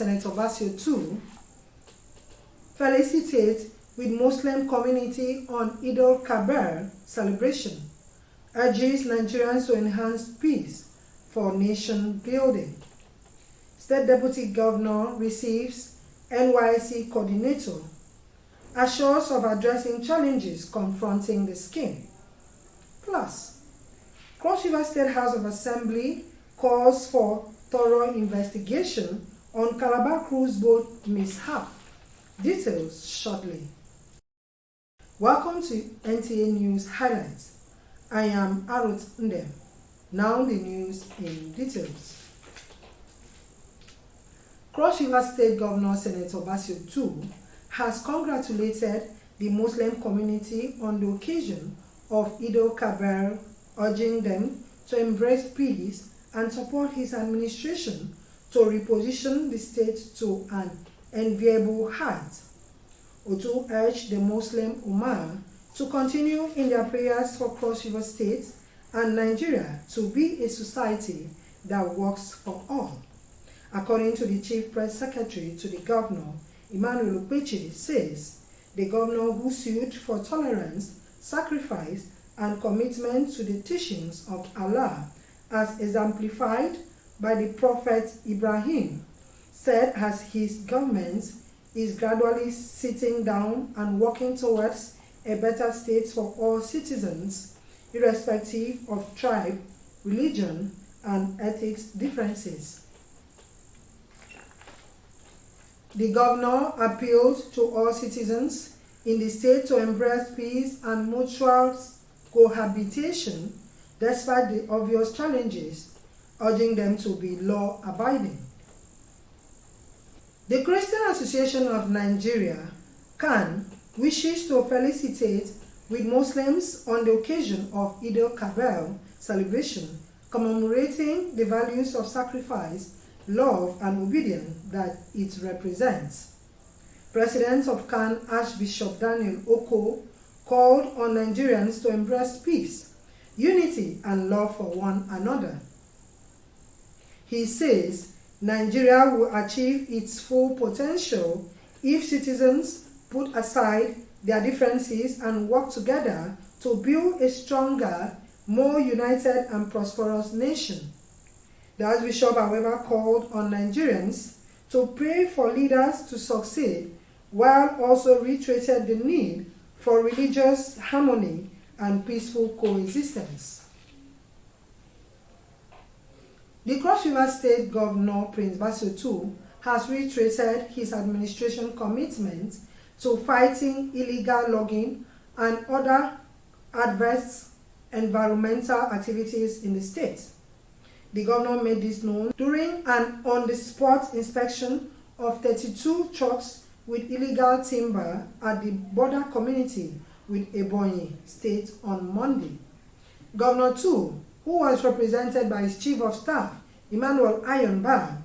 Senator Basio too felicitated with Muslim community on Nta Calabar celebration, urges Nigerians to enhance peace for nation building. State Deputy Governor receives NYSC coordinator, assures of addressing challenges confronting the scheme. Plus, Cross River State House of Assembly calls for thorough investigation on Calabar cruise boat mishap. Details shortly. Welcome to NTA News Highlights. I am Arut Ndem. Now the news in details. Cross River State Governor Senator Basio too has congratulated the Muslim community on the occasion of Nta Calabar, urging them to embrace peace and support his administration to reposition the state to an enviable height. Otu urged the Muslim Ummah to continue in their prayers for Cross River State and Nigeria to be a society that works for all. According to the Chief Press Secretary to the Governor, Emmanuel Okpeche, says the governor who sued for tolerance, sacrifice, and commitment to the teachings of Allah as exemplified by the Prophet Ibrahim, said as his government is gradually sitting down and working towards a better state for all citizens, irrespective of tribe, religion, and ethics differences. The governor appealed to all citizens in the state to embrace peace and mutual cohabitation despite the obvious challenges, urging them to be law-abiding. The Christian Association of Nigeria, CAN, wishes to felicitate with Muslims on the occasion of Nta Calabar celebration, commemorating the values of sacrifice, love, and obedience that it represents. President of CAN, Archbishop Daniel Oko, called on Nigerians to embrace peace, unity, and love for one another. He says Nigeria will achieve its full potential if citizens put aside their differences and work together to build a stronger, more united, and prosperous nation. The Archbishop, however, called on Nigerians to pray for leaders to succeed, while also reiterated the need for religious harmony and peaceful coexistence. The Cross River State Governor, Prince Basio too, has reiterated his administration commitment to fighting illegal logging and other adverse environmental activities in the state. The governor made this known during an on-the-spot inspection of 32 trucks with illegal timber at the border community with Ebonyi State on Monday. Governor too, who was represented by his Chief of Staff, Emmanuel Ayonba,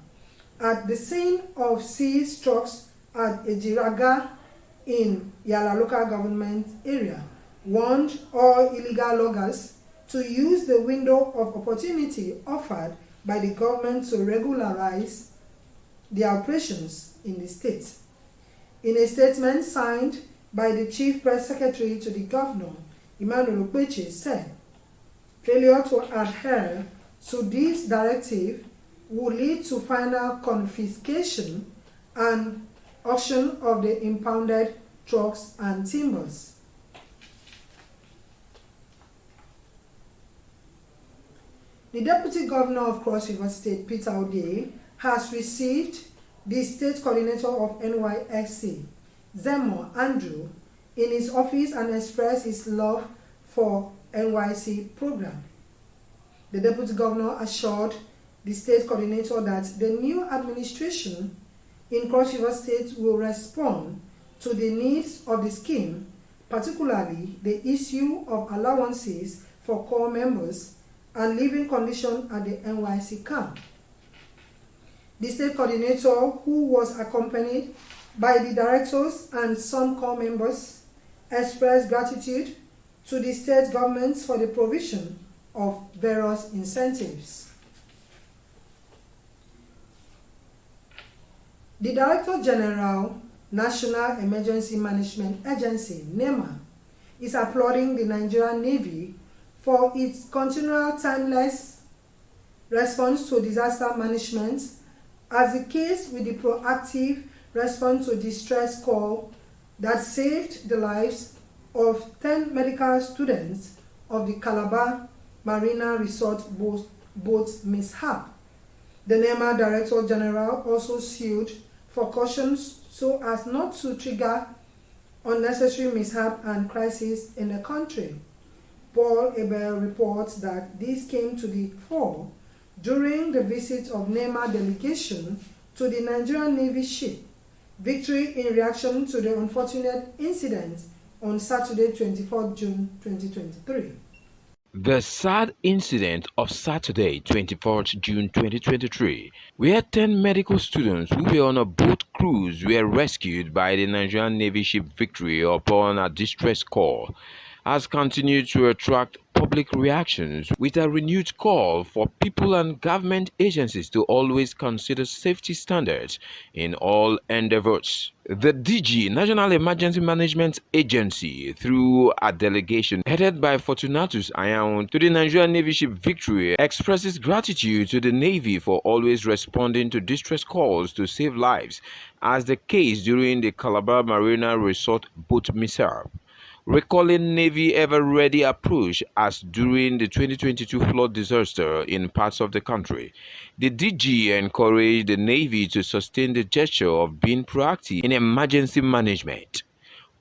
at the scene of seized trucks at Ejiraga in Yala local government area, warned all illegal loggers to use the window of opportunity offered by the government to regularize their operations in the state. In a statement signed by the Chief Press Secretary to the Governor, Emmanuel Okpeche, said, failure to adhere to this directive will lead to final confiscation and auction of the impounded trucks and timbers. The Deputy Governor of Cross River State, Peter Ode, has received the State Coordinator of NYSC, Zemo Andrew, in his office and expressed his love for NYC program. The Deputy Governor assured the State Coordinator that the new administration in Cross River State will respond to the needs of the scheme, particularly the issue of allowances for corps members and living conditions at the NYC camp. The State Coordinator, who was accompanied by the directors and some corps members, expressed gratitude to the state governments for the provision of various incentives. The Director General, National Emergency Management Agency, NEMA, is applauding the Nigerian Navy for its continual timeless response to disaster management, as the case with the proactive response to distress call that saved the lives of 10 medical students of the Calabar Marina Resort boat mishap. The NEMA Director General also sued for cautions so as not to trigger unnecessary mishap and crisis in the country. Paul Abel reports that this came to the fore during the visit of NEMA delegation to the Nigerian Navy ship Victory in reaction to the unfortunate incident on Saturday, 24 June 2023. The sad incident of Saturday, 24th June 2023, where 10 medical students who were on a boat cruise were rescued by the Nigerian Navy ship Victory upon a distress call, has continued to attract public reactions, with a renewed call for people and government agencies to always consider safety standards in all endeavors. The DG, National Emergency Management Agency, through a delegation headed by Fortunatus Ayaun to the Nigerian Navy ship Victory, expresses gratitude to the Navy for always responding to distress calls to save lives, as the case during the Calabar Marina Resort boat mishap. Recalling Navy ever-ready approach as during the 2022 flood disaster in parts of the country, the DG encouraged the Navy to sustain the gesture of being proactive in emergency management.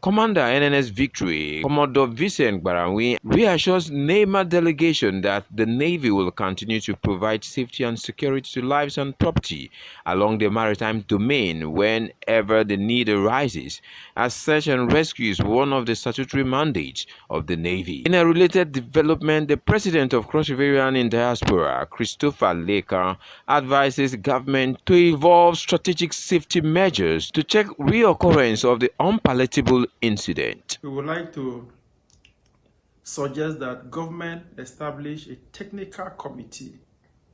Commander NNS Victory, Commodore Vincent Baranwi, reassures NEMA delegation that the Navy will continue to provide safety and security to lives and property along the maritime domain whenever the need arises, as search and rescue is one of the statutory mandates of the Navy. In a related development, the President of Cross Riverian in Diaspora, Christopher Laker, advises government to evolve strategic safety measures to check reoccurrence of the unpalatable incident. We would like to suggest that government establish a technical committee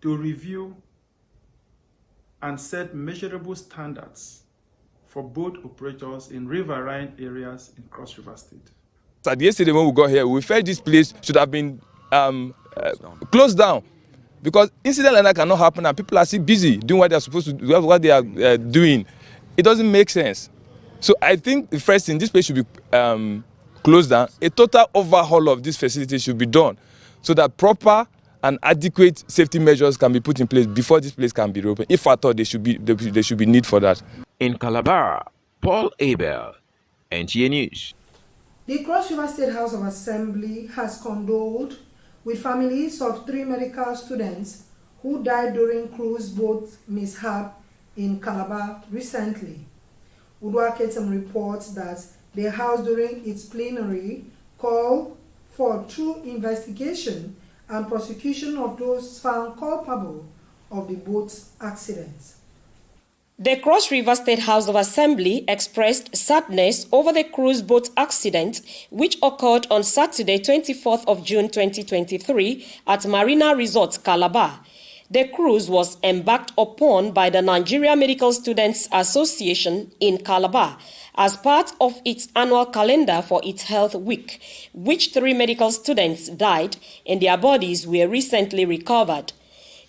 to review and set measurable standards for boat operators in riverine areas in Cross River State. Yesterday when we got here, we felt this place should have been closed down, because incidents like that cannot happen and people are still busy doing what they are supposed to do, what they are doing. It doesn't make sense. So I think the first thing, this place should be closed down. A total overhaul of this facility should be done so that proper and adequate safety measures can be put in place before this place can be reopened. If at all there should be need for that. In Calabar, Paul Abel, Nta News. The Cross River State House of Assembly has condoled with families of 3 medical students who died during cruise boat mishap in Calabar recently. Udwa Ketem reports that the House during its plenary called for true investigation and prosecution of those found culpable of the boat's accident. The Cross River State House of Assembly expressed sadness over the cruise boat accident which occurred on Saturday, 24th of June 2023 at Marina Resort, Calabar. The cruise was embarked upon by the Nigeria Medical Students Association in Calabar as part of its annual calendar for its health week, which 3 medical students died and their bodies were recently recovered.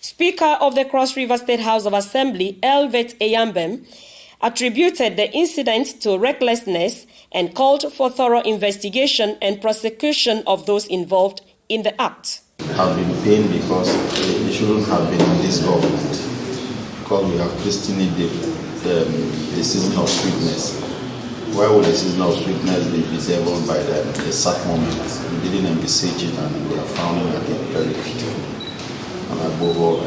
Speaker of the Cross River State House of Assembly, Elvet Eyambem, attributed the incident to recklessness and called for thorough investigation and prosecution of those involved in the act. Have been pained because it shouldn't have been in this government, because we have christened the season of sweetness. Why would the season of sweetness be disabled by the sad moment? We didn't envisage it and we are frowning at it very critical. And above all,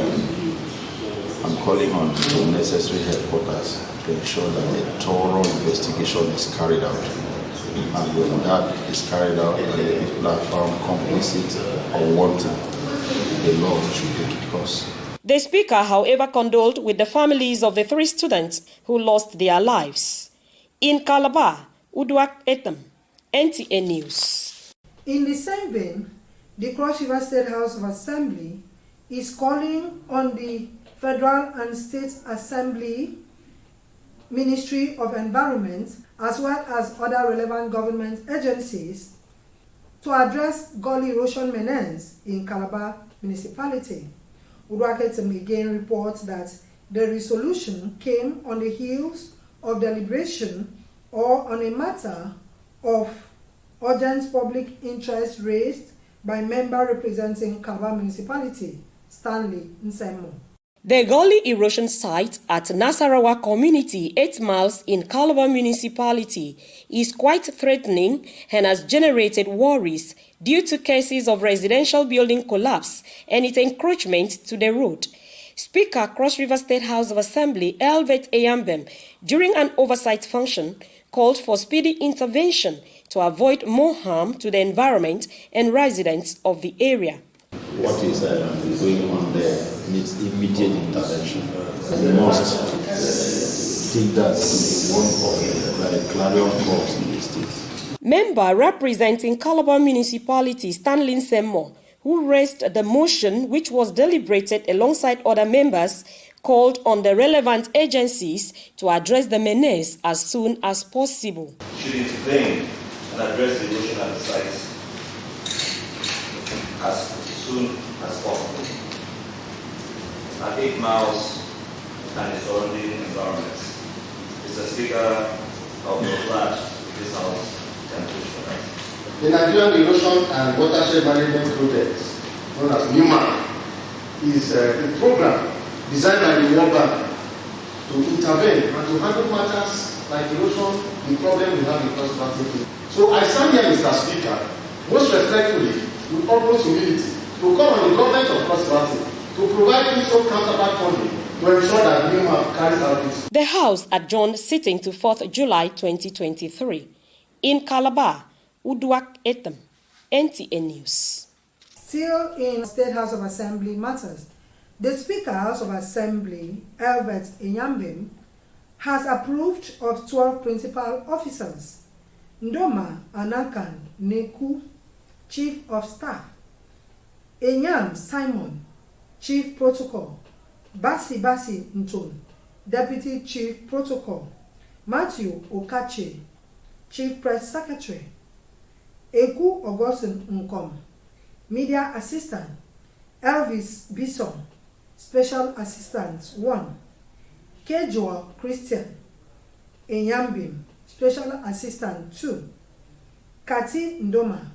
I'm calling on the necessary headquarters to ensure that a thorough investigation is carried out. And when that is carried out and the people are found complicit or wanting, the law should take its course. The speaker, however, condoled with the families of the 3 students who lost their lives. In Calabar, Udwak Etam, Nta News. In the same vein, the Cross River State House of Assembly is calling on the Federal and State Assembly Ministry of Environment, as well as other relevant government agencies to address gully erosion menace in Calabar municipality. Uduaketem again reports that the resolution came on the heels of deliberation or on a matter of urgent public interest raised by member representing Calabar municipality, Stanley Nsemo. The gully erosion site at Nasarawa community, 8 miles in Calabar municipality, is quite threatening and has generated worries due to cases of residential building collapse and its encroachment to the road. Speaker, Cross River State House of Assembly, Elvet Eyambem, during an oversight function, called for speedy intervention to avoid more harm to the environment and residents of the area. What is going on there needs immediate intervention. We must take that to one of the clarion calls in the state. Member representing Calabar municipality, Stanley Nsemo, who raised the motion which was deliberated alongside other members, called on the relevant agencies to address the menace as soon as possible. Should intervene and address the erosion at the sites as soon as possible. At 8 miles and the surrounding environments, Mr. Speaker of the flat, this House can push for that. The Nigerian Erosion and Watershed Management Project, known as NEWMAN, is a program designed by the World Bank to intervene and to handle matters like erosion, the problem we have in cross-border. So I stand here, Mr. Speaker, most respectfully, with utmost humility, to call on the government of cross-border to provide its own counterpart funding to ensure that NEWMAN carries out this. The House adjourned sitting to 4th July 2023. In Calabar, Uduak Etem, NTA News. Still in State House of Assembly matters, the Speaker House of Assembly, Elvet Eyambem, has approved of 12 principal officers. Ndoma Anakan Neku, Chief of Staff. Enyam Simon, Chief Protocol. Basi Nton, Deputy Chief Protocol. Matthew Okache, Chief Press Secretary. Eku Augustine Nkom, Media Assistant. Elvis Bison, Special Assistant 1. Kejoa Christian Enyambim, Special Assistant 2. Kati Ndoma,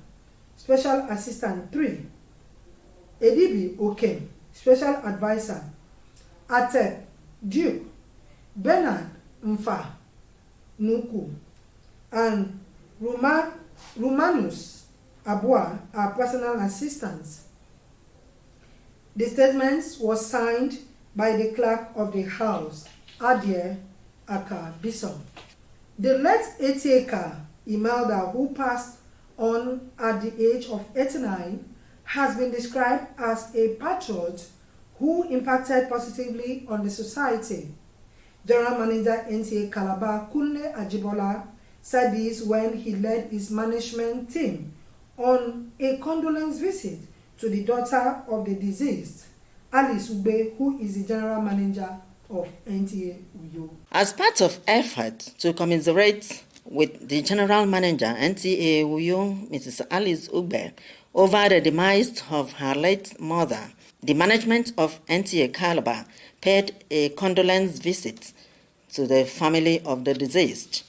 Special Assistant 3. Edibi Okem, Special Advisor. Atep Duke, Bernard Mfa Nuku, and Romanus Abua are personal assistants. The statement was signed by the Clerk of the House, Adie Aka Bison. The late Etieka Imelda, who passed on at the age of 89, has been described as a patriot who impacted positively on the society. General Manager Nta Calabar Kunle Ajibola said this when he led his management team on a condolence visit to the daughter of the deceased, Alice Ube, who is the General Manager of NTA Uyo. As part of effort to commiserate with the General Manager, NTA Uyo, Mrs. Alice Ube, over the demise of her late mother, the management of Nta Calabar paid a condolence visit to the family of the deceased.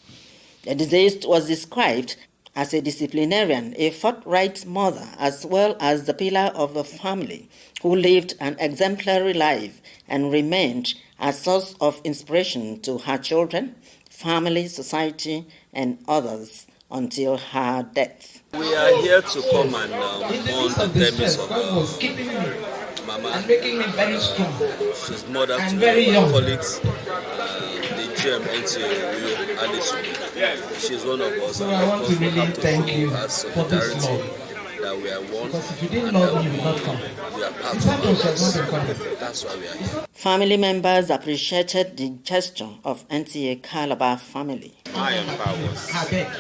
The deceased was described as a disciplinarian, a forthright mother, as well as the pillar of the family, who lived an exemplary life and remained a source of inspiration to her children, family, society, and others until her death. We are here to come and mourn the demise of Mama. And making me very strong. She's mother and to very my young. colleagues, the GM NTA Alice. She's one of us. So and I of want course to really thank you as for this solidarity love. that we are one. Because if you didn't and love that me, you would not come. We are part In fact, of she has others. not been coming. That's why we are here. Family members appreciated the gesture of Nta Calabar family. My empire was Her bed.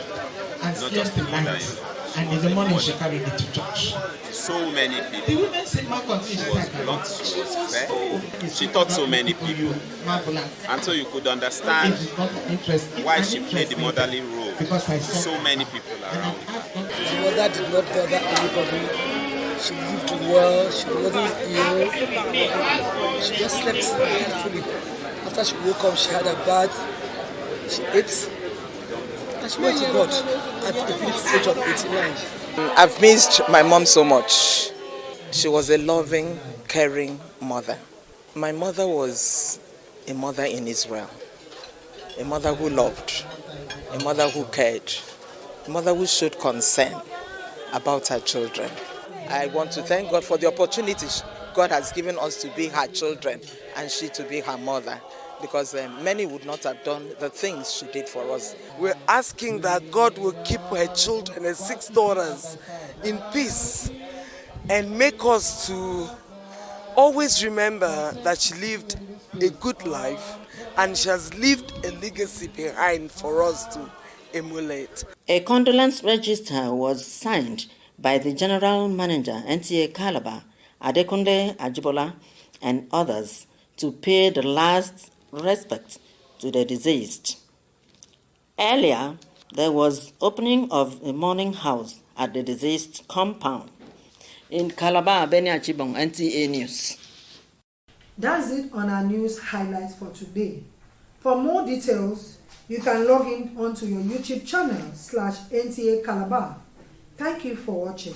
And not slept just the the mother, night. and in the morning she carried it to church. So many The people. women said, She was blunt, she was fair. She taught so many people. And so you could understand why she played the motherly role to so many people around her. My mother did not bother anybody. She lived well, she wasn't ill. She just slept peacefully. After she woke up, she had a bath, she ate, and she went to God at the beautiful age of 89. I've missed my mom so much. She was a loving, caring mother. My mother was a mother in Israel, a mother who loved, a mother who cared, a mother who showed concern about her children. I want to thank God for the opportunity God has given us to be her children and she to be her mother, because many would not have done the things she did for us. We're asking that God will keep her children, her 6 daughters, in peace and make us to always remember that she lived a good life and she has left a legacy behind for us to emulate. A condolence register was signed by the General Manager, Nta Calabar, Adekunle Ajibola, and others to pay the last respect to the deceased. Earlier, there was opening of a mourning house at the deceased compound. In Calabar, Beni Achibong, NTA News. That's it on our news highlights for today. For more details, you can log in onto your YouTube channel /NTA Calabar. Thank you for watching.